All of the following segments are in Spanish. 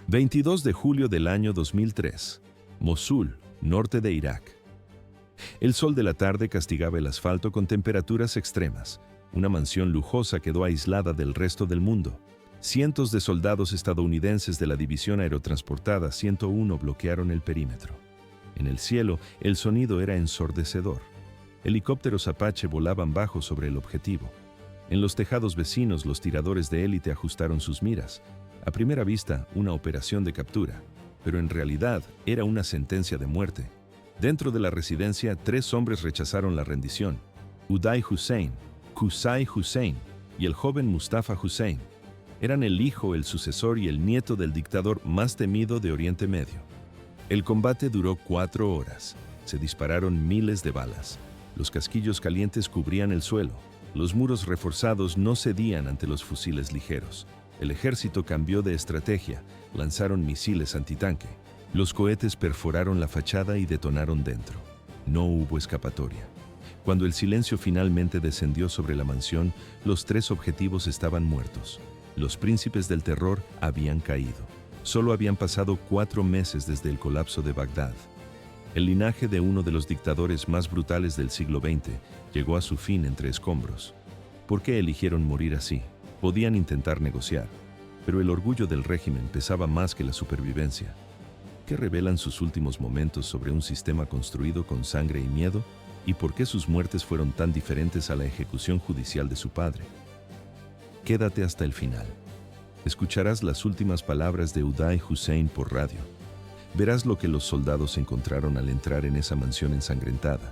22 de julio del año 2003. Mosul, norte de Irak. El sol de la tarde castigaba el asfalto con temperaturas extremas. Una mansión lujosa quedó aislada del resto del mundo. Cientos de soldados estadounidenses de la División Aerotransportada 101 bloquearon el perímetro. En el cielo, el sonido era ensordecedor. Helicópteros Apache volaban bajo sobre el objetivo. En los tejados vecinos, los tiradores de élite ajustaron sus miras. A primera vista, una operación de captura, pero en realidad era una sentencia de muerte. Dentro de la residencia, 3 hombres rechazaron la rendición: Uday Hussein, Qusay Hussein y el joven Mustafa Hussein. Eran el hijo, el sucesor y el nieto del dictador más temido de Oriente Medio. El combate duró 4 horas. Se dispararon miles de balas. Los casquillos calientes cubrían el suelo. Los muros reforzados no cedían ante los fusiles ligeros. El ejército cambió de estrategia. Lanzaron misiles antitanque. Los cohetes perforaron la fachada y detonaron dentro. No hubo escapatoria. Cuando el silencio finalmente descendió sobre la mansión, los 3 objetivos estaban muertos. Los príncipes del terror habían caído. Solo habían pasado 4 meses desde el colapso de Bagdad. El linaje de uno de los dictadores más brutales del siglo XX llegó a su fin entre escombros. ¿Por qué eligieron morir así? Podían intentar negociar, pero el orgullo del régimen pesaba más que la supervivencia. ¿Qué revelan sus últimos momentos sobre un sistema construido con sangre y miedo? ¿Y por qué sus muertes fueron tan diferentes a la ejecución judicial de su padre? Quédate hasta el final. Escucharás las últimas palabras de Uday Hussein por radio. Verás lo que los soldados encontraron al entrar en esa mansión ensangrentada.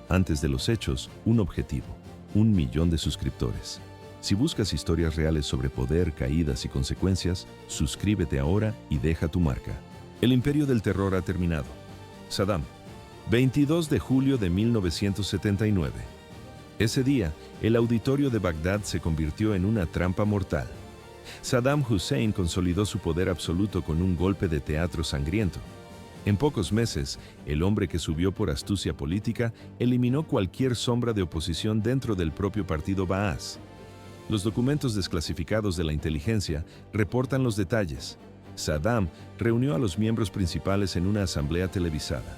Antes de los hechos, un objetivo: 1 millón de suscriptores. Si buscas historias reales sobre poder, caídas y consecuencias, suscríbete ahora y deja tu marca. El imperio del terror ha terminado. Saddam. 22 de julio de 1979. Ese día, el auditorio de Bagdad se convirtió en una trampa mortal. Saddam Hussein consolidó su poder absoluto con un golpe de teatro sangriento. En pocos meses, el hombre que subió por astucia política eliminó cualquier sombra de oposición dentro del propio partido Baas. Los documentos desclasificados de la inteligencia reportan los detalles. Saddam reunió a los miembros principales en una asamblea televisada.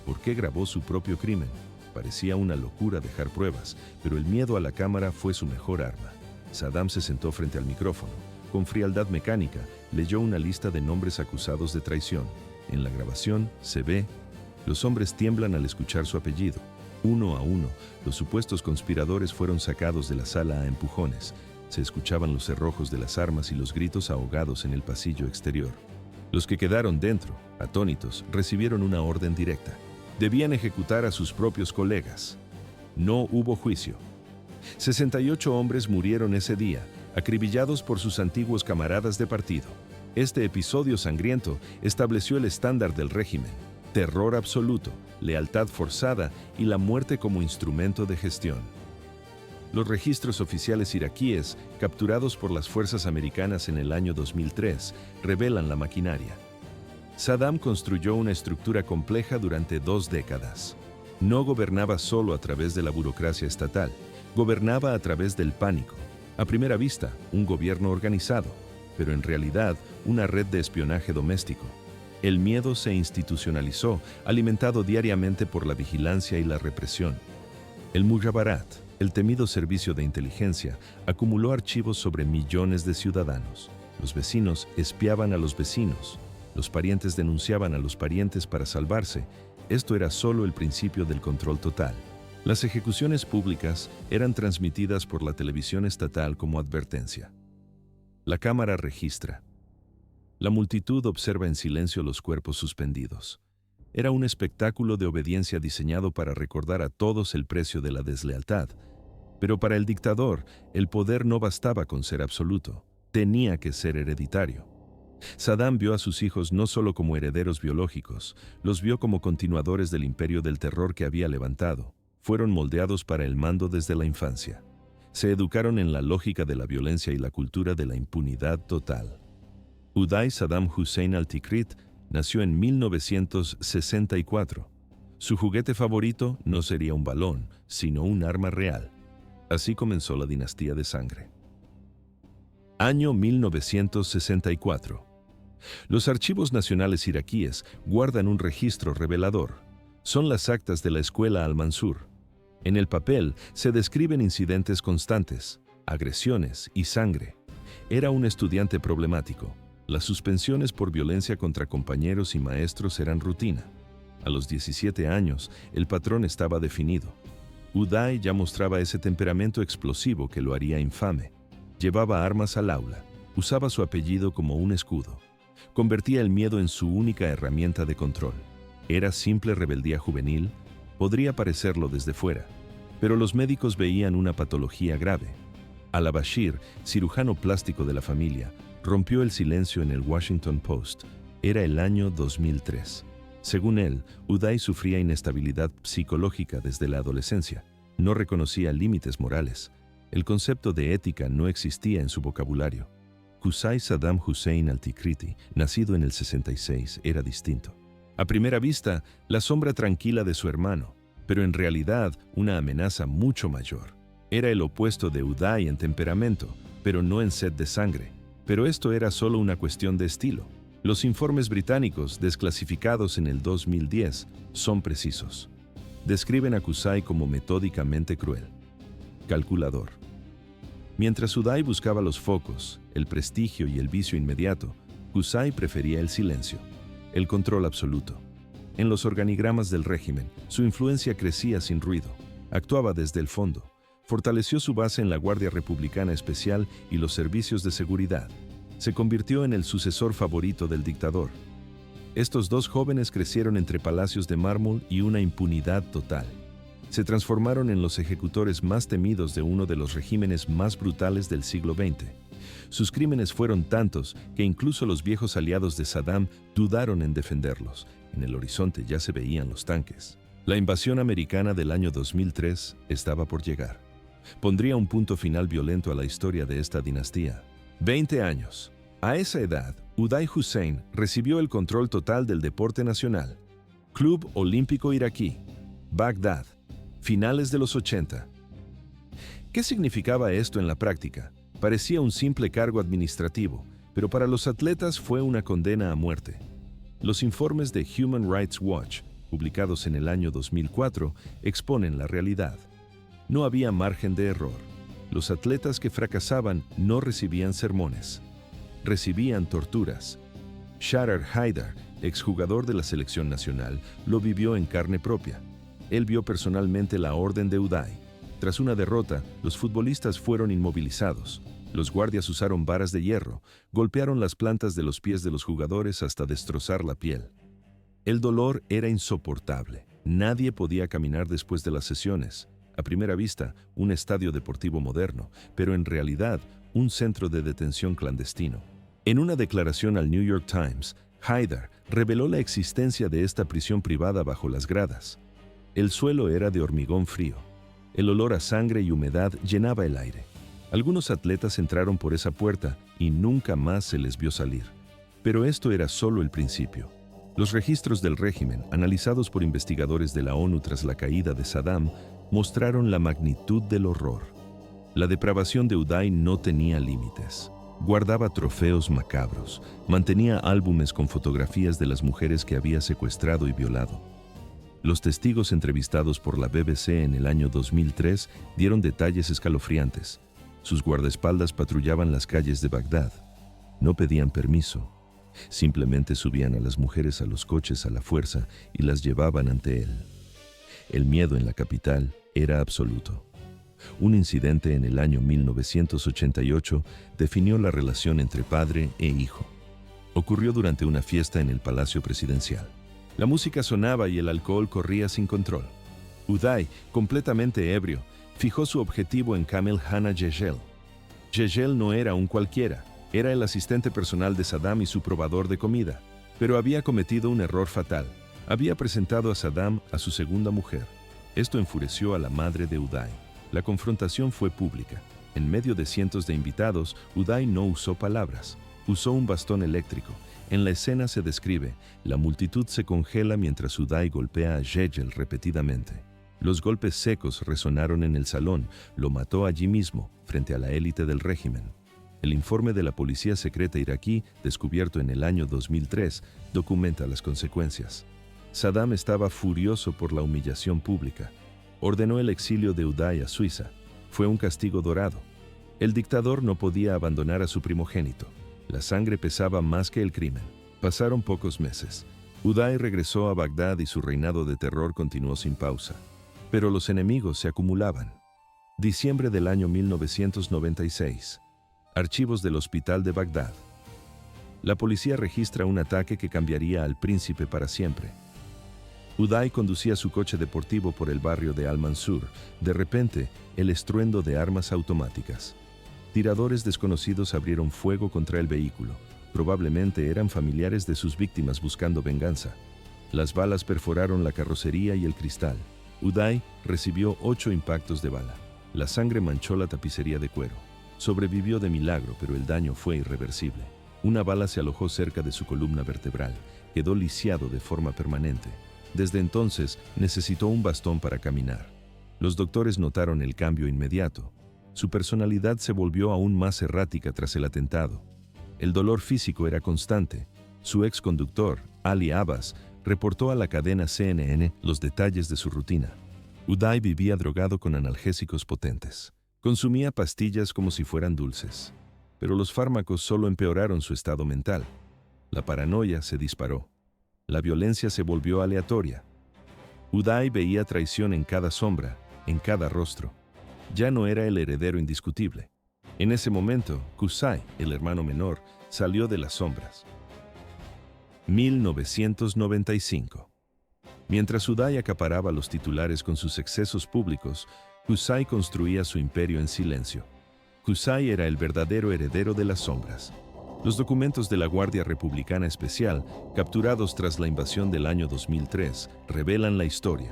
¿Por qué grabó su propio crimen? Parecía una locura dejar pruebas, pero el miedo a la cámara fue su mejor arma. Saddam se sentó frente al micrófono. Con frialdad mecánica, leyó una lista de nombres acusados de traición. En la grabación se ve: los hombres tiemblan al escuchar su apellido. Uno a uno, los supuestos conspiradores fueron sacados de la sala a empujones. Se escuchaban los cerrojos de las armas y los gritos ahogados en el pasillo exterior. Los que quedaron dentro, atónitos, recibieron una orden directa. Debían ejecutar a sus propios colegas. No hubo juicio. 68 hombres murieron ese día, acribillados por sus antiguos camaradas de partido. Este episodio sangriento estableció el estándar del régimen: terror absoluto, lealtad forzada y la muerte como instrumento de gestión. Los registros oficiales iraquíes, capturados por las fuerzas americanas en el año 2003, revelan la maquinaria. Saddam construyó una estructura compleja durante 2 décadas. No gobernaba solo a través de la burocracia estatal, gobernaba a través del pánico. A primera vista, un gobierno organizado, pero en realidad una red de espionaje doméstico. El miedo se institucionalizó, alimentado diariamente por la vigilancia y la represión. El Mujabbarat, el temido servicio de inteligencia, acumuló archivos sobre millones de ciudadanos. Los vecinos espiaban a los vecinos. Los parientes denunciaban a los parientes para salvarse. Esto era solo el principio del control total. Las ejecuciones públicas eran transmitidas por la televisión estatal como advertencia. La cámara registra. La multitud observa en silencio los cuerpos suspendidos. Era un espectáculo de obediencia diseñado para recordar a todos el precio de la deslealtad. Pero para el dictador, el poder no bastaba con ser absoluto. Tenía que ser hereditario. Saddam vio a sus hijos no solo como herederos biológicos, los vio como continuadores del imperio del terror que había levantado. Fueron moldeados para el mando desde la infancia. Se educaron en la lógica de la violencia y la cultura de la impunidad total. Uday Saddam Hussein al-Tikrit nació en 1964. Su juguete favorito no sería un balón, sino un arma real. Así comenzó la dinastía de sangre. Año 1964. Los archivos nacionales iraquíes guardan un registro revelador. Son las actas de la escuela Al-Mansur. En el papel se describen incidentes constantes, agresiones y sangre. Era un estudiante problemático. Las suspensiones por violencia contra compañeros y maestros eran rutina. A los 17 años, el patrón estaba definido. Uday ya mostraba ese temperamento explosivo que lo haría infame. Llevaba armas al aula, usaba su apellido como un escudo. Convertía el miedo en su única herramienta de control. ¿Era simple rebeldía juvenil? Podría parecerlo desde fuera, pero los médicos veían una patología grave. Al-Bashir, cirujano plástico de la familia, rompió el silencio en el Washington Post. Era el año 2003. Según él, Uday sufría inestabilidad psicológica desde la adolescencia. No reconocía límites morales. El concepto de ética no existía en su vocabulario. Qusay Saddam Hussein al-Tikriti, nacido en el 66, era distinto. A primera vista, la sombra tranquila de su hermano, pero en realidad una amenaza mucho mayor. Era el opuesto de Uday en temperamento, pero no en sed de sangre. Pero esto era solo una cuestión de estilo. Los informes británicos, desclasificados en el 2010, son precisos. Describen a Qusay como metódicamente cruel. Calculador. Mientras Uday buscaba los focos, el prestigio y el vicio inmediato, Qusay prefería el silencio, el control absoluto. En los organigramas del régimen, su influencia crecía sin ruido. Actuaba desde el fondo. Fortaleció su base en la Guardia Republicana Especial y los servicios de seguridad. Se convirtió en el sucesor favorito del dictador. Estos dos jóvenes crecieron entre palacios de mármol y una impunidad total. Se transformaron en los ejecutores más temidos de uno de los regímenes más brutales del siglo XX. Sus crímenes fueron tantos que incluso los viejos aliados de Saddam dudaron en defenderlos. En el horizonte ya se veían los tanques. La invasión americana del año 2003 estaba por llegar. Pondría un punto final violento a la historia de esta dinastía. 20 años. A esa edad, Uday Hussein recibió el control total del deporte nacional. Club Olímpico Iraquí, Bagdad, finales de los 80. ¿Qué significaba esto en la práctica? Parecía un simple cargo administrativo, pero para los atletas fue una condena a muerte. Los informes de Human Rights Watch, publicados en el año 2004, exponen la realidad. No había margen de error. Los atletas que fracasaban no recibían sermones. Recibían torturas. Sharar Haidar, exjugador de la selección nacional, lo vivió en carne propia. Él vio personalmente la orden de Uday. Tras una derrota, los futbolistas fueron inmovilizados. Los guardias usaron varas de hierro, golpearon las plantas de los pies de los jugadores hasta destrozar la piel. El dolor era insoportable. Nadie podía caminar después de las sesiones. A primera vista, un estadio deportivo moderno, pero en realidad, un centro de detención clandestino. En una declaración al New York Times, Haidar reveló la existencia de esta prisión privada bajo las gradas. El suelo era de hormigón frío. El olor a sangre y humedad llenaba el aire. Algunos atletas entraron por esa puerta y nunca más se les vio salir. Pero esto era solo el principio. Los registros del régimen, analizados por investigadores de la ONU tras la caída de Saddam, mostraron la magnitud del horror. La depravación de Uday no tenía límites. Guardaba trofeos macabros, mantenía álbumes con fotografías de las mujeres que había secuestrado y violado. Los testigos entrevistados por la BBC en el año 2003 dieron detalles escalofriantes. Sus guardaespaldas patrullaban las calles de Bagdad. No pedían permiso. Simplemente subían a las mujeres a los coches a la fuerza y las llevaban ante él. El miedo en la capital era absoluto. Un incidente en el año 1988 definió la relación entre padre e hijo. Ocurrió durante una fiesta en el Palacio Presidencial. La música sonaba y el alcohol corría sin control. Uday, completamente ebrio, fijó su objetivo en Kamel Hanna Yegel. Yegel no era un cualquiera, era el asistente personal de Saddam y su probador de comida. Pero había cometido un error fatal. Había presentado a Saddam a su segunda mujer. Esto enfureció a la madre de Uday. La confrontación fue pública. En medio de cientos de invitados, Uday no usó palabras. Usó un bastón eléctrico. En la escena se describe, la multitud se congela mientras Uday golpea a Yegel repetidamente. Los golpes secos resonaron en el salón, lo mató allí mismo, frente a la élite del régimen. El informe de la policía secreta iraquí, descubierto en el año 2003, documenta las consecuencias. Saddam estaba furioso por la humillación pública. Ordenó el exilio de Uday a Suiza. Fue un castigo dorado. El dictador no podía abandonar a su primogénito. La sangre pesaba más que el crimen. Pasaron pocos meses. Uday regresó a Bagdad y su reinado de terror continuó sin pausa. Pero los enemigos se acumulaban. Diciembre del año 1996. Archivos del Hospital de Bagdad. La policía registra un ataque que cambiaría al príncipe para siempre. Uday conducía su coche deportivo por el barrio de Al-Mansur. De repente, el estruendo de armas automáticas. Tiradores desconocidos abrieron fuego contra el vehículo. Probablemente eran familiares de sus víctimas buscando venganza. Las balas perforaron la carrocería y el cristal. Uday recibió 8 impactos de bala. La sangre manchó la tapicería de cuero. Sobrevivió de milagro, pero el daño fue irreversible. Una bala se alojó cerca de su columna vertebral. Quedó lisiado de forma permanente. Desde entonces, necesitó un bastón para caminar. Los doctores notaron el cambio inmediato. Su personalidad se volvió aún más errática tras el atentado. El dolor físico era constante. Su ex conductor, Ali Abbas, reportó a la cadena CNN los detalles de su rutina. Uday vivía drogado con analgésicos potentes. Consumía pastillas como si fueran dulces. Pero los fármacos solo empeoraron su estado mental. La paranoia se disparó. La violencia se volvió aleatoria. Uday veía traición en cada sombra, en cada rostro. Ya no era el heredero indiscutible. En ese momento, Qusay, el hermano menor, salió de las sombras. 1995. Mientras Uday acaparaba los titulares con sus excesos públicos, Qusay construía su imperio en silencio. Qusay era el verdadero heredero de las sombras. Los documentos de la Guardia Republicana Especial, capturados tras la invasión del año 2003, revelan la historia.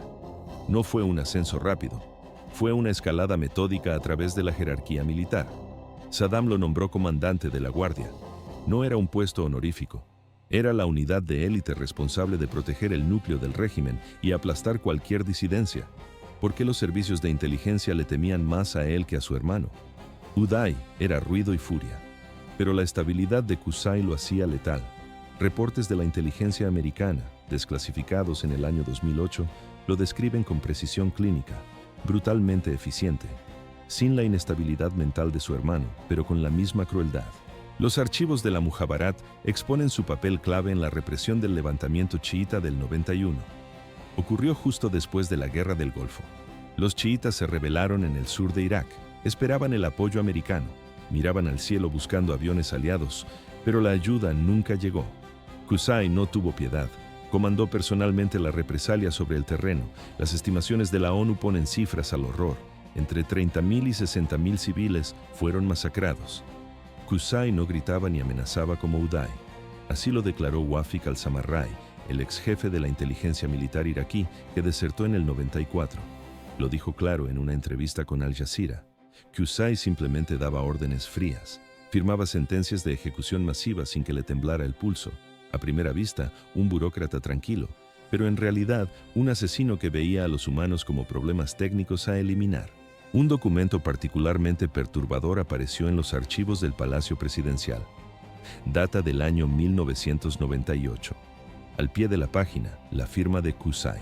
No fue un ascenso rápido. Fue una escalada metódica a través de la jerarquía militar. Saddam lo nombró comandante de la Guardia. No era un puesto honorífico. Era la unidad de élite responsable de proteger el núcleo del régimen y aplastar cualquier disidencia. ¿Por qué los servicios de inteligencia le temían más a él que a su hermano? Uday era ruido y furia. Pero la estabilidad de Qusay lo hacía letal. Reportes de la inteligencia americana, desclasificados en el año 2008, lo describen con precisión clínica, brutalmente eficiente, sin la inestabilidad mental de su hermano, pero con la misma crueldad. Los archivos de la Mujabarat exponen su papel clave en la represión del levantamiento chiita del 91. Ocurrió justo después de la Guerra del Golfo. Los chiitas se rebelaron en el sur de Irak, esperaban el apoyo americano, miraban al cielo buscando aviones aliados, pero la ayuda nunca llegó. Qusay no tuvo piedad. Comandó personalmente la represalia sobre el terreno. Las estimaciones de la ONU ponen cifras al horror. Entre 30.000 y 60.000 civiles fueron masacrados. Qusay no gritaba ni amenazaba como Uday. Así lo declaró Wafik al-Samarrai, el ex jefe de la inteligencia militar iraquí que desertó en el 94. Lo dijo claro en una entrevista con Al Jazeera. Qusay simplemente daba órdenes frías. Firmaba sentencias de ejecución masiva sin que le temblara el pulso. A primera vista, un burócrata tranquilo, pero en realidad un asesino que veía a los humanos como problemas técnicos a eliminar. Un documento particularmente perturbador apareció en los archivos del Palacio Presidencial. Data del año 1998. Al pie de la página, la firma de Qusay.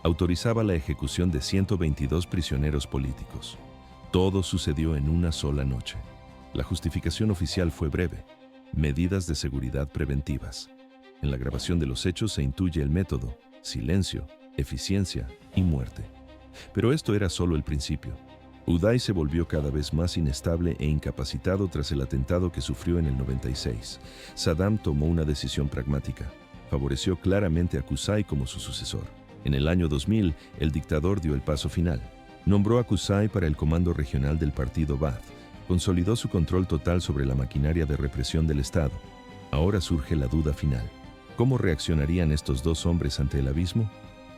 Autorizaba la ejecución de 122 prisioneros políticos. Todo sucedió en una sola noche. La justificación oficial fue breve: medidas de seguridad preventivas. En la grabación de los hechos se intuye el método: silencio, eficiencia y muerte. Pero esto era solo el principio. Uday se volvió cada vez más inestable e incapacitado tras el atentado que sufrió en el 96. Saddam tomó una decisión pragmática. Favoreció claramente a Qusay como su sucesor. En el año 2000, el dictador dio el paso final. Nombró a Qusay para el comando regional del partido Ba'ath. Consolidó su control total sobre la maquinaria de represión del Estado. Ahora surge la duda final. ¿Cómo reaccionarían estos dos hombres ante el abismo?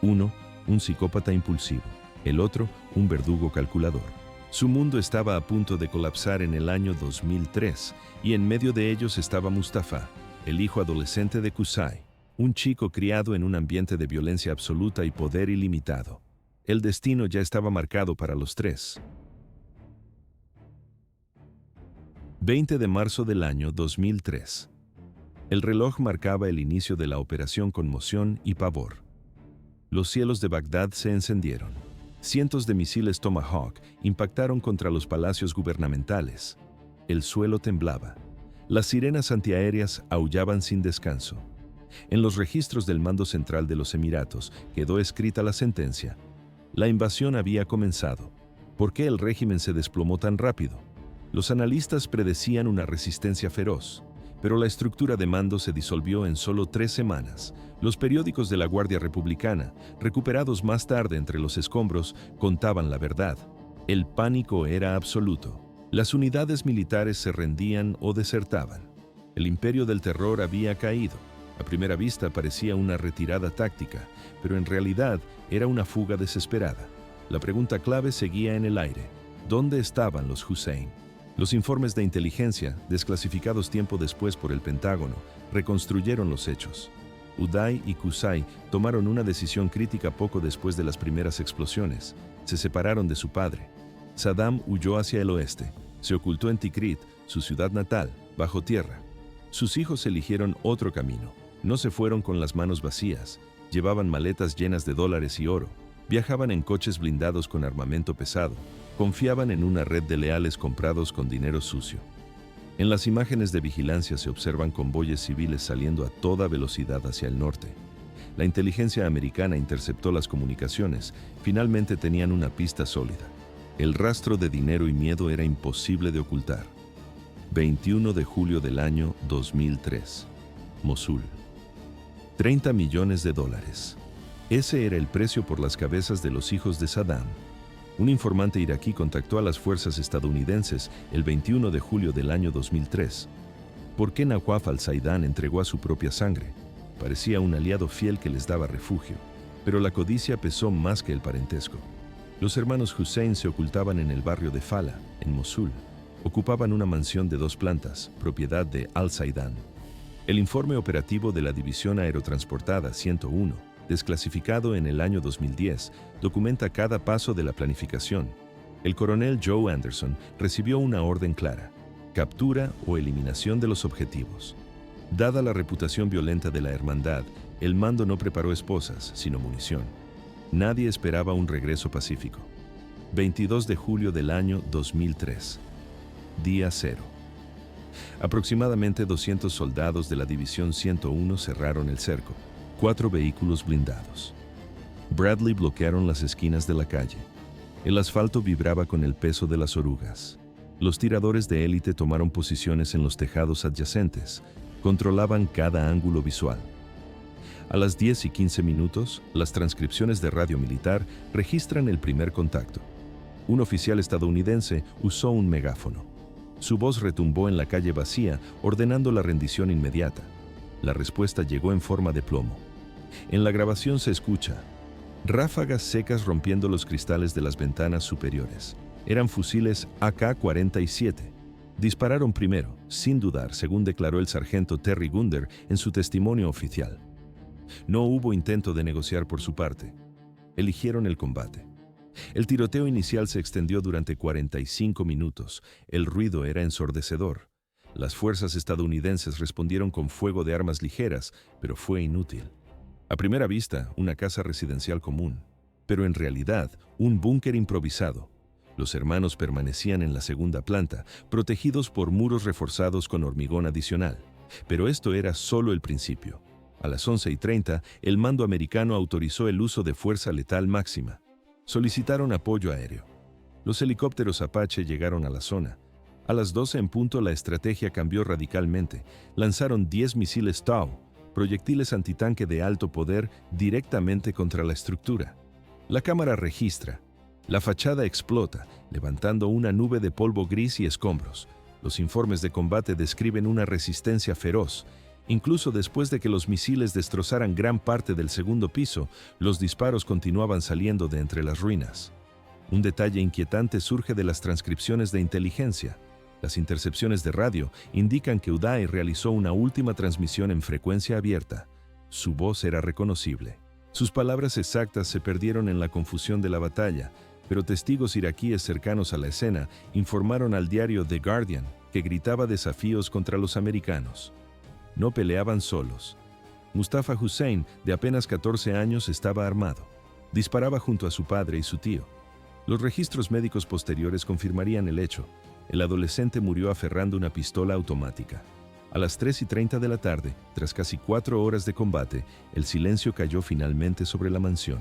Uno, un psicópata impulsivo. El otro, un verdugo calculador. Su mundo estaba a punto de colapsar en el año 2003, y en medio de ellos estaba Mustafa, el hijo adolescente de Qusay, un chico criado en un ambiente de violencia absoluta y poder ilimitado. El destino ya estaba marcado para los tres. 20 de marzo del año 2003. El reloj marcaba el inicio de la operación Conmoción y Pavor. Los cielos de Bagdad se encendieron. Cientos de misiles Tomahawk impactaron contra los palacios gubernamentales. El suelo temblaba. Las sirenas antiaéreas aullaban sin descanso. En los registros del Mando Central de los Emiratos quedó escrita la sentencia. La invasión había comenzado. ¿Por qué el régimen se desplomó tan rápido? Los analistas predecían una resistencia feroz, pero la estructura de mando se disolvió en solo 3 semanas. Los periódicos de la Guardia Republicana, recuperados más tarde entre los escombros, contaban la verdad. El pánico era absoluto. Las unidades militares se rendían o desertaban. El imperio del terror había caído. A primera vista parecía una retirada táctica, pero en realidad era una fuga desesperada. La pregunta clave seguía en el aire: ¿dónde estaban los Hussein? Los informes de inteligencia, desclasificados tiempo después por el Pentágono, reconstruyeron los hechos. Uday y Qusay tomaron una decisión crítica poco después de las primeras explosiones. Se separaron de su padre. Saddam huyó hacia el oeste. Se ocultó en Tikrit, su ciudad natal, bajo tierra. Sus hijos eligieron otro camino. No se fueron con las manos vacías. Llevaban maletas llenas de dólares y oro. Viajaban en coches blindados con armamento pesado. Confiaban en una red de leales comprados con dinero sucio. En las imágenes de vigilancia se observan convoyes civiles saliendo a toda velocidad hacia el norte. La inteligencia americana interceptó las comunicaciones. Finalmente tenían una pista sólida. El rastro de dinero y miedo era imposible de ocultar. 21 de julio del año 2003. Mosul. 30 millones de dólares. Ese era el precio por las cabezas de los hijos de Saddam. Un informante iraquí contactó a las fuerzas estadounidenses el 21 de julio del año 2003. ¿Por qué Nawaf al-Zaidán entregó a su propia sangre? Parecía un aliado fiel que les daba refugio, pero la codicia pesó más que el parentesco. Los hermanos Hussein se ocultaban en el barrio de Fala, en Mosul. Ocupaban una mansión de 2 plantas, propiedad de al-Zaidán. El informe operativo de la División Aerotransportada 101, desclasificado en el año 2010, documenta cada paso de la planificación. El coronel Joe Anderson recibió una orden clara: captura o eliminación de los objetivos. Dada la reputación violenta de la hermandad, el mando no preparó esposas, sino munición. Nadie esperaba un regreso pacífico. 22 de julio del año 2003. Día 0. Aproximadamente 200 soldados de la División 101 cerraron el cerco. 4 vehículos blindados. Bradley bloquearon las esquinas de la calle. El asfalto vibraba con el peso de las orugas. Los tiradores de élite tomaron posiciones en los tejados adyacentes. Controlaban cada ángulo visual. A las 10 y 15 minutos, las transcripciones de radio militar registran el primer contacto. Un oficial estadounidense usó un megáfono. Su voz retumbó en la calle vacía, ordenando la rendición inmediata. La respuesta llegó en forma de plomo. En la grabación se escucha: ráfagas secas rompiendo los cristales de las ventanas superiores. Eran fusiles AK-47. Dispararon primero, sin dudar, según declaró el sargento Terry Gunder en su testimonio oficial. No hubo intento de negociar por su parte. Eligieron el combate. El tiroteo inicial se extendió durante 45 minutos. El ruido era ensordecedor. Las fuerzas estadounidenses respondieron con fuego de armas ligeras, pero fue inútil. A primera vista, una casa residencial común, pero en realidad, un búnker improvisado. Los hermanos permanecían en la segunda planta, protegidos por muros reforzados con hormigón adicional. Pero esto era solo el principio. A las 11:30, el mando americano autorizó el uso de fuerza letal máxima. Solicitaron apoyo aéreo. Los helicópteros Apache llegaron a la zona. A las 12 en punto la estrategia cambió radicalmente. Lanzaron 10 misiles TOW, proyectiles antitanque de alto poder, directamente contra la estructura. La cámara registra. La fachada explota, levantando una nube de polvo gris y escombros. Los informes de combate describen una resistencia feroz. Incluso después de que los misiles destrozaran gran parte del segundo piso, los disparos continuaban saliendo de entre las ruinas. Un detalle inquietante surge de las transcripciones de inteligencia. Las intercepciones de radio indican que Uday realizó una última transmisión en frecuencia abierta. Su voz era reconocible. Sus palabras exactas se perdieron en la confusión de la batalla, pero testigos iraquíes cercanos a la escena informaron al diario The Guardian que gritaba desafíos contra los americanos. No peleaban solos. Mustafa Hussein, de apenas 14 años, estaba armado. Disparaba junto a su padre y su tío. Los registros médicos posteriores confirmarían el hecho. El adolescente murió aferrando una pistola automática. A las 3:30 de la tarde, tras casi 4 horas de combate, el silencio cayó finalmente sobre la mansión.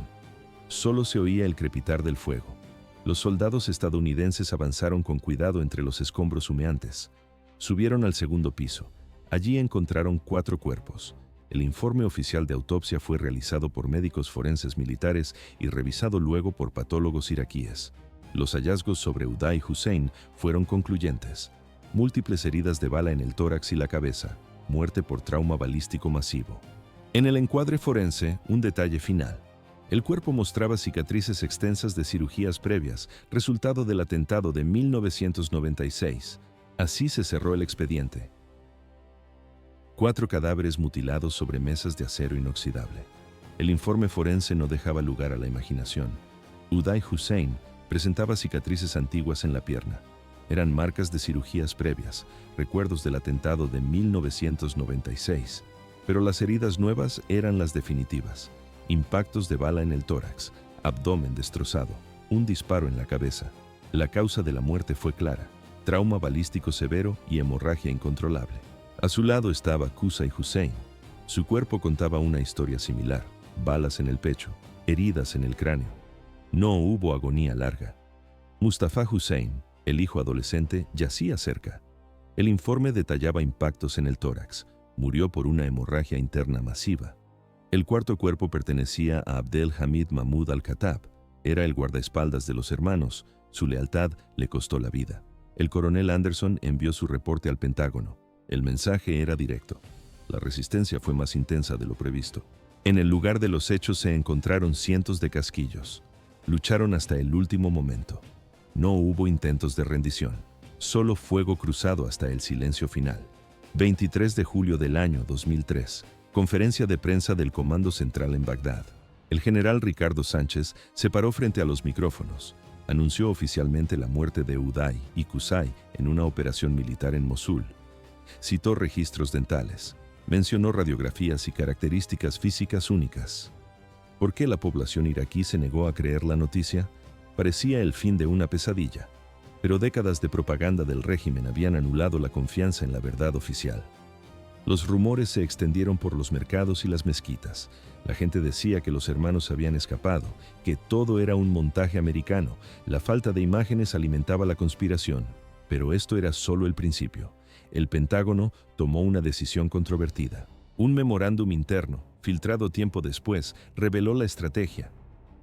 Solo se oía el crepitar del fuego. Los soldados estadounidenses avanzaron con cuidado entre los escombros humeantes. Subieron al segundo piso. Allí encontraron 4 cuerpos. El informe oficial de autopsia fue realizado por médicos forenses militares y revisado luego por patólogos iraquíes. Los hallazgos sobre Uday Hussein fueron concluyentes. Múltiples heridas de bala en el tórax y la cabeza, muerte por trauma balístico masivo. En el encuadre forense, un detalle final. El cuerpo mostraba cicatrices extensas de cirugías previas, resultado del atentado de 1996. Así se cerró el expediente. 4 cadáveres mutilados sobre mesas de acero inoxidable. El informe forense no dejaba lugar a la imaginación. Uday Hussein presentaba cicatrices antiguas en la pierna. Eran marcas de cirugías previas, recuerdos del atentado de 1996. Pero las heridas nuevas eran las definitivas. Impactos de bala en el tórax, abdomen destrozado, un disparo en la cabeza. La causa de la muerte fue clara: trauma balístico severo y hemorragia incontrolable. A su lado estaba Qusay Hussein. Su cuerpo contaba una historia similar: balas en el pecho, heridas en el cráneo. No hubo agonía larga. Mustafa Hussein, el hijo adolescente, yacía cerca. El informe detallaba impactos en el tórax. Murió por una hemorragia interna masiva. El cuarto cuerpo pertenecía a Abdel Hamid Mahmoud Al-Khattab. Era el guardaespaldas de los hermanos. Su lealtad le costó la vida. El coronel Anderson envió su reporte al Pentágono. El mensaje era directo. La resistencia fue más intensa de lo previsto. En el lugar de los hechos se encontraron cientos de casquillos. Lucharon hasta el último momento. No hubo intentos de rendición. Solo fuego cruzado hasta el silencio final. 23 de julio del año 2003. Conferencia de prensa del Comando Central en Bagdad. El general Ricardo Sánchez se paró frente a los micrófonos. Anunció oficialmente la muerte de Uday y Qusay en una operación militar en Mosul. Citó registros dentales. Mencionó radiografías y características físicas únicas. ¿Por qué la población iraquí se negó a creer la noticia? Parecía el fin de una pesadilla. Pero décadas de propaganda del régimen habían anulado la confianza en la verdad oficial. Los rumores se extendieron por los mercados y las mezquitas. La gente decía que los hermanos habían escapado, que todo era un montaje americano. La falta de imágenes alimentaba la conspiración. Pero esto era solo el principio. El Pentágono tomó una decisión controvertida. Un memorándum interno, filtrado tiempo después, reveló la estrategia.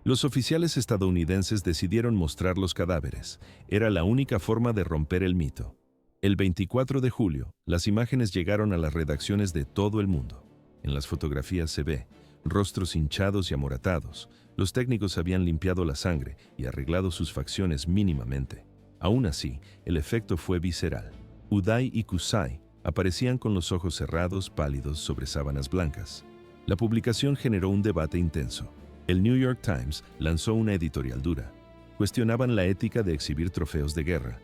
Los oficiales estadounidenses decidieron mostrar los cadáveres. Era la única forma de romper el mito. El 24 de julio, las imágenes llegaron a las redacciones de todo el mundo. En las fotografías se ve rostros hinchados y amoratados. Los técnicos habían limpiado la sangre y arreglado sus facciones mínimamente. Aún así, el efecto fue visceral. Uday y Qusay aparecían con los ojos cerrados, pálidos, sobre sábanas blancas. La publicación generó un debate intenso. El New York Times lanzó una editorial dura. Cuestionaban la ética de exhibir trofeos de guerra.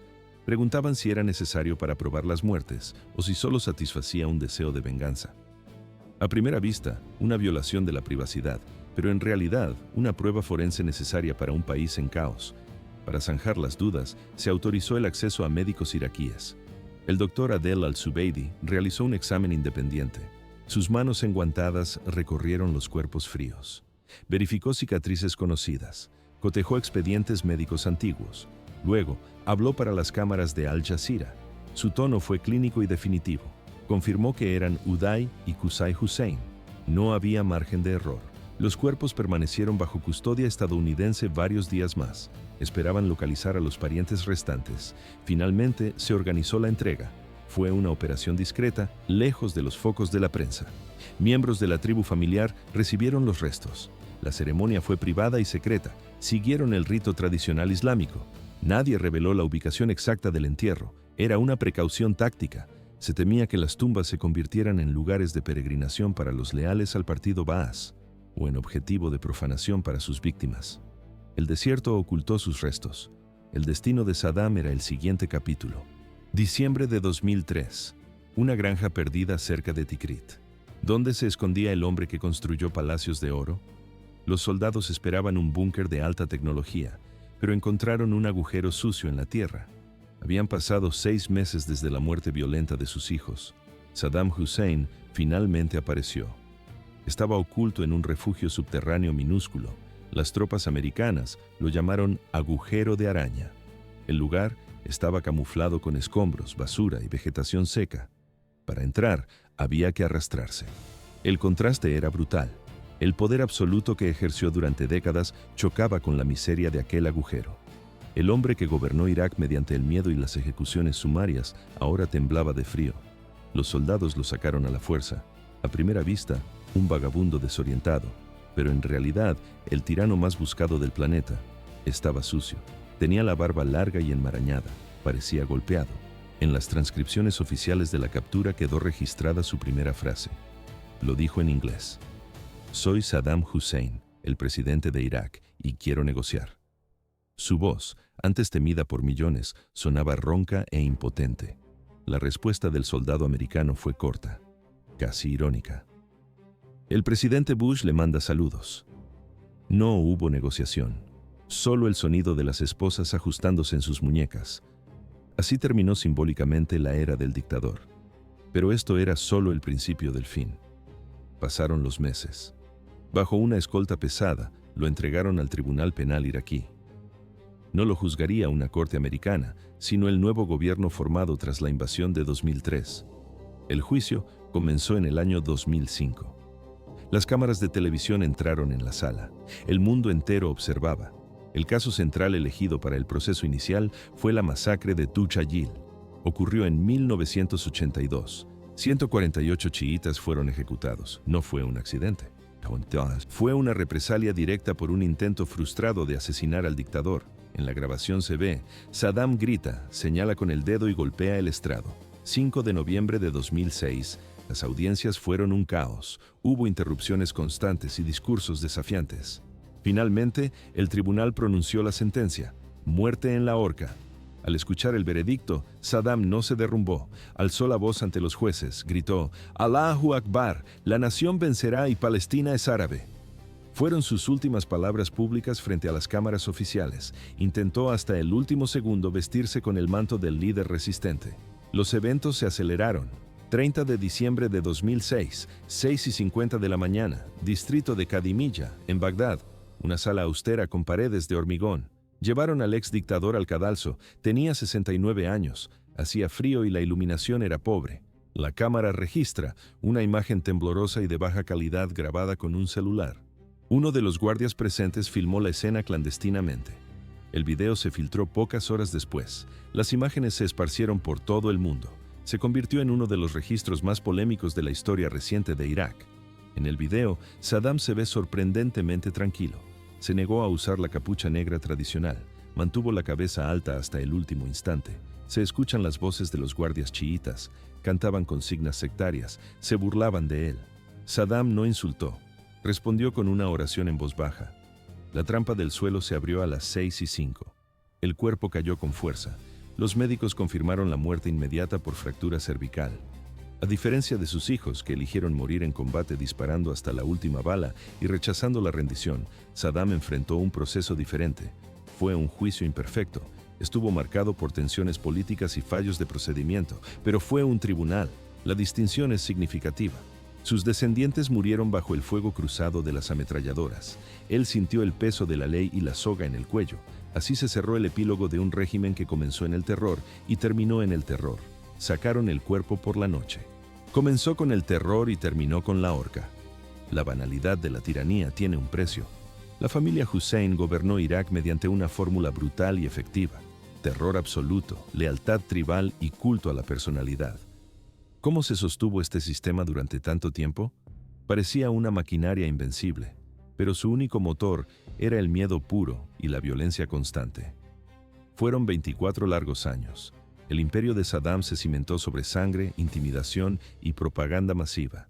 Preguntaban si era necesario para probar las muertes o si solo satisfacía un deseo de venganza. A primera vista, una violación de la privacidad, pero en realidad una prueba forense necesaria para un país en caos. Para zanjar las dudas, se autorizó el acceso a médicos iraquíes. El doctor Adel Al-Zubeidi realizó un examen independiente. Sus manos enguantadas recorrieron los cuerpos fríos. Verificó cicatrices conocidas. Cotejó expedientes médicos antiguos. Luego, habló para las cámaras de Al Jazeera. Su tono fue clínico y definitivo. Confirmó que eran Uday y Qusay Hussein. No había margen de error. Los cuerpos permanecieron bajo custodia estadounidense varios días más. Esperaban localizar a los parientes restantes. Finalmente, se organizó la entrega. Fue una operación discreta, lejos de los focos de la prensa. Miembros de la tribu familiar recibieron los restos. La ceremonia fue privada y secreta. Siguieron el rito tradicional islámico. Nadie reveló la ubicación exacta del entierro. Era una precaución táctica. Se temía que las tumbas se convirtieran en lugares de peregrinación para los leales al partido Baas, o en objetivo de profanación para sus víctimas. El desierto ocultó sus restos. El destino de Saddam era el siguiente capítulo. Diciembre de 2003. Una granja perdida cerca de Tikrit. ¿Dónde se escondía el hombre que construyó palacios de oro? Los soldados esperaban un búnker de alta tecnología, pero encontraron un agujero sucio en la tierra. Habían pasado 6 meses desde la muerte violenta de sus hijos. Saddam Hussein finalmente apareció. Estaba oculto en un refugio subterráneo minúsculo. Las tropas americanas lo llamaron agujero de araña. El lugar estaba camuflado con escombros, basura y vegetación seca. Para entrar, había que arrastrarse. El contraste era brutal. El poder absoluto que ejerció durante décadas chocaba con la miseria de aquel agujero. El hombre que gobernó Irak mediante el miedo y las ejecuciones sumarias ahora temblaba de frío. Los soldados lo sacaron a la fuerza. A primera vista, un vagabundo desorientado, pero en realidad el tirano más buscado del planeta. Estaba sucio. Tenía la barba larga y enmarañada. Parecía golpeado. En las transcripciones oficiales de la captura quedó registrada su primera frase. Lo dijo en inglés. Soy Saddam Hussein, el presidente de Irak, y quiero negociar. Su voz, antes temida por millones, sonaba ronca e impotente. La respuesta del soldado americano fue corta, casi irónica. El presidente Bush le manda saludos. No hubo negociación, solo el sonido de las esposas ajustándose en sus muñecas. Así terminó simbólicamente la era del dictador. Pero esto era solo el principio del fin. Pasaron los meses. Bajo una escolta pesada, lo entregaron al Tribunal Penal iraquí. No lo juzgaría una corte americana, sino el nuevo gobierno formado tras la invasión de 2003. El juicio comenzó en el año 2005. Las cámaras de televisión entraron en la sala. El mundo entero observaba. El caso central elegido para el proceso inicial fue la masacre de Tuchayil. Ocurrió en 1982. 148 chiítas fueron ejecutados. No fue un accidente. Fue una represalia directa por un intento frustrado de asesinar al dictador. En la grabación se ve, Saddam grita, señala con el dedo y golpea el estrado. 5 de noviembre de 2006. Las audiencias fueron un caos. Hubo interrupciones constantes y discursos desafiantes. Finalmente, el tribunal pronunció la sentencia: muerte en la horca. Al escuchar el veredicto, Saddam no se derrumbó. Alzó la voz ante los jueces, gritó: Allahu Akbar, la nación vencerá y Palestina es árabe. Fueron sus últimas palabras públicas frente a las cámaras oficiales. Intentó hasta el último segundo vestirse con el manto del líder resistente. Los eventos se aceleraron. 30 de diciembre de 2006, 6:50 de la mañana, distrito de Kadimiyya, en Bagdad. Una sala austera con paredes de hormigón. Llevaron al ex dictador al cadalso. Tenía 69 años. Hacía frío y la iluminación era pobre. La cámara registra una imagen temblorosa y de baja calidad grabada con un celular. Uno de los guardias presentes filmó la escena clandestinamente. El video se filtró pocas horas después. Las imágenes se esparcieron por todo el mundo. Se convirtió en uno de los registros más polémicos de la historia reciente de Irak. En el video, Saddam se ve sorprendentemente tranquilo. Se negó a usar la capucha negra tradicional. Mantuvo la cabeza alta hasta el último instante. Se escuchan las voces de los guardias chiítas. Cantaban consignas sectarias. Se burlaban de él. Saddam no insultó. Respondió con una oración en voz baja. La trampa del suelo se abrió a las 6:05. El cuerpo cayó con fuerza. Los médicos confirmaron la muerte inmediata por fractura cervical. A diferencia de sus hijos, que eligieron morir en combate disparando hasta la última bala y rechazando la rendición, Saddam enfrentó un proceso diferente. Fue un juicio imperfecto. Estuvo marcado por tensiones políticas y fallos de procedimiento, pero fue un tribunal. La distinción es significativa. Sus descendientes murieron bajo el fuego cruzado de las ametralladoras. Él sintió el peso de la ley y la soga en el cuello. Así se cerró el epílogo de un régimen que comenzó en el terror y terminó en el terror. Sacaron el cuerpo por la noche. Comenzó con el terror y terminó con la horca. La banalidad de la tiranía tiene un precio. La familia Hussein gobernó Irak mediante una fórmula brutal y efectiva: terror absoluto, lealtad tribal y culto a la personalidad. ¿Cómo se sostuvo este sistema durante tanto tiempo? Parecía una maquinaria invencible, pero su único motor era el miedo puro y la violencia constante. Fueron 24 largos años. El imperio de Saddam se cimentó sobre sangre, intimidación y propaganda masiva.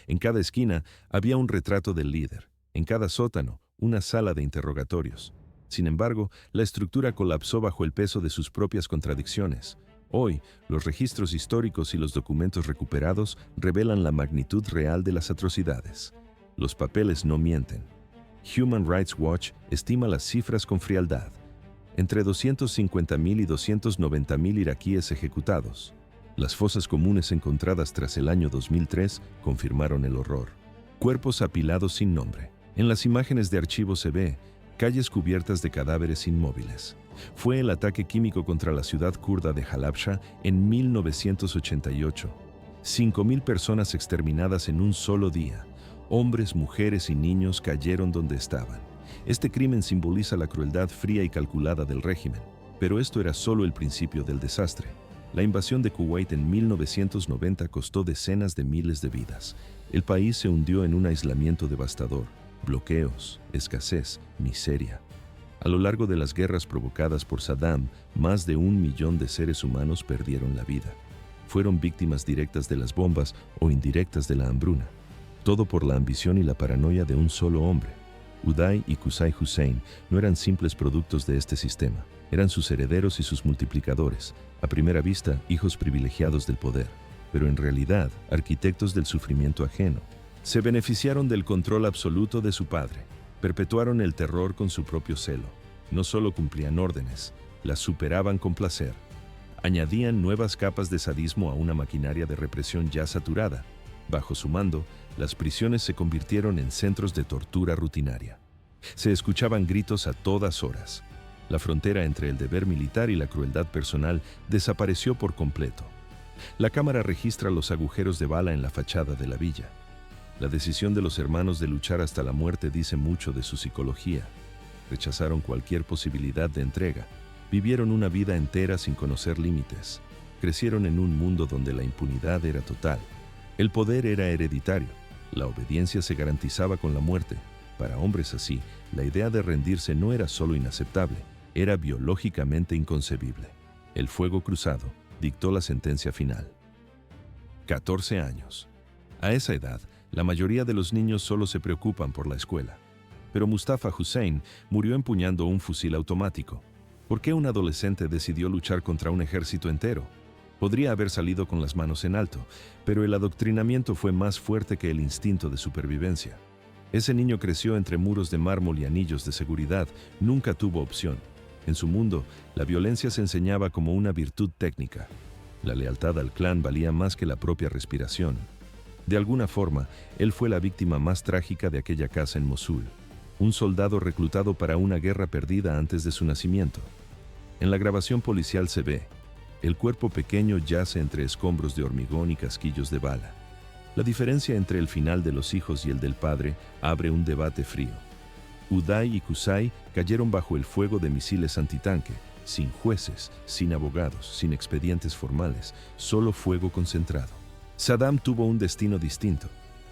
En cada esquina había un retrato del líder. En cada sótano, una sala de interrogatorios. Sin embargo, la estructura colapsó bajo el peso de sus propias contradicciones. Hoy, los registros históricos y los documentos recuperados revelan la magnitud real de las atrocidades. Los papeles no mienten. Human Rights Watch estima las cifras con frialdad. Entre 250.000 y 290.000 iraquíes ejecutados. Las fosas comunes encontradas tras el año 2003 confirmaron el horror. Cuerpos apilados sin nombre. En las imágenes de archivo se ve calles cubiertas de cadáveres inmóviles. Fue el ataque químico contra la ciudad kurda de Halabja en 1988. 5.000 personas exterminadas en un solo día. Hombres, mujeres y niños cayeron donde estaban. Este crimen simboliza la crueldad fría y calculada del régimen. Pero esto era solo el principio del desastre. La invasión de Kuwait en 1990 costó decenas de miles de vidas. El país se hundió en un aislamiento devastador. Bloqueos, escasez, miseria. A lo largo de las guerras provocadas por Saddam, más de 1 millón de seres humanos perdieron la vida. Fueron víctimas directas de las bombas o indirectas de la hambruna. Todo por la ambición y la paranoia de un solo hombre. Uday y Qusay Hussein no eran simples productos de este sistema. Eran sus herederos y sus multiplicadores, a primera vista hijos privilegiados del poder, pero en realidad arquitectos del sufrimiento ajeno. Se beneficiaron del control absoluto de su padre. Perpetuaron el terror con su propio celo. No solo cumplían órdenes, las superaban con placer. Añadían nuevas capas de sadismo a una maquinaria de represión ya saturada. Bajo su mando, las prisiones se convirtieron en centros de tortura rutinaria. Se escuchaban gritos a todas horas. La frontera entre el deber militar y la crueldad personal desapareció por completo. La cámara registra los agujeros de bala en la fachada de la villa. La decisión de los hermanos de luchar hasta la muerte dice mucho de su psicología. Rechazaron cualquier posibilidad de entrega. Vivieron una vida entera sin conocer límites. Crecieron en un mundo donde la impunidad era total. El poder era hereditario. La obediencia se garantizaba con la muerte. Para hombres así, la idea de rendirse no era solo inaceptable, era biológicamente inconcebible. El fuego cruzado dictó la sentencia final. 14 años. A esa edad, la mayoría de los niños solo se preocupan por la escuela. Pero Mustafa Hussein murió empuñando un fusil automático. ¿Por qué un adolescente decidió luchar contra un ejército entero? Podría haber salido con las manos en alto, pero el adoctrinamiento fue más fuerte que el instinto de supervivencia. Ese niño creció entre muros de mármol y anillos de seguridad, nunca tuvo opción. En su mundo, la violencia se enseñaba como una virtud técnica. La lealtad al clan valía más que la propia respiración. De alguna forma, él fue la víctima más trágica de aquella casa en Mosul. Un soldado reclutado para una guerra perdida antes de su nacimiento. En la grabación policial se ve, el cuerpo pequeño yace entre escombros de hormigón y casquillos de bala. La diferencia entre el final de los hijos y el del padre abre un debate frío. Uday y Qusay cayeron bajo el fuego de misiles antitanque, sin jueces, sin abogados, sin expedientes formales, solo fuego concentrado. Saddam tuvo un destino distinto.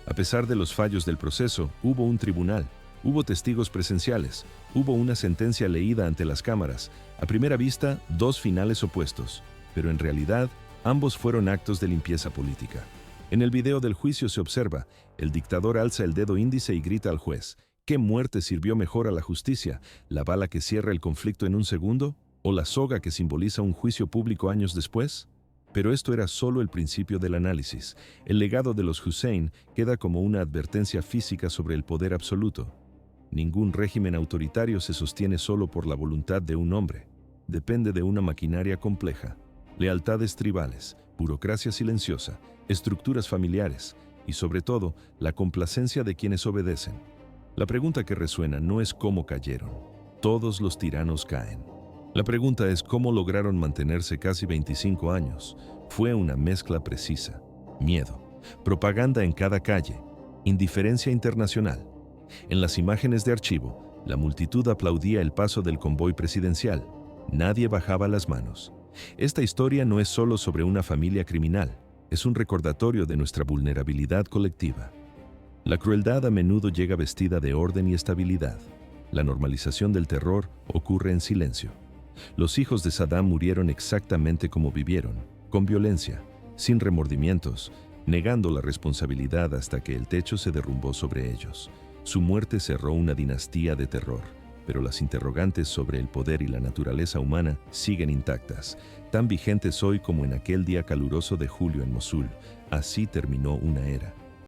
A pesar de los fallos del proceso, hubo un tribunal, hubo testigos presenciales, hubo una sentencia leída ante las cámaras. A primera vista, dos finales opuestos, pero en realidad, ambos fueron actos de limpieza política. En el video del juicio se observa, el dictador alza el dedo índice y grita al juez, ¿qué muerte sirvió mejor a la justicia? ¿La bala que cierra el conflicto en un segundo? ¿O la soga que simboliza un juicio público años después? Pero esto era solo el principio del análisis. El legado de los Hussein queda como una advertencia física sobre el poder absoluto. Ningún régimen autoritario se sostiene solo por la voluntad de un hombre. Depende de una maquinaria compleja. Lealtades tribales, burocracia silenciosa, estructuras familiares y, sobre todo, la complacencia de quienes obedecen. La pregunta que resuena no es cómo cayeron. Todos los tiranos caen. La pregunta es cómo lograron mantenerse casi 25 años. Fue una mezcla precisa. Miedo, propaganda en cada calle, indiferencia internacional. En las imágenes de archivo, la multitud aplaudía el paso del convoy presidencial. Nadie bajaba las manos. Esta historia no es solo sobre una familia criminal, es un recordatorio de nuestra vulnerabilidad colectiva. La crueldad a menudo llega vestida de orden y estabilidad. La normalización del terror ocurre en silencio. Los hijos de Saddam murieron exactamente como vivieron, con violencia, sin remordimientos, negando la responsabilidad hasta que el techo se derrumbó sobre ellos. Su muerte cerró una dinastía de terror, pero las interrogantes sobre el poder y la naturaleza humana siguen intactas, tan vigentes hoy como en aquel día caluroso de julio en Mosul. Así terminó una era.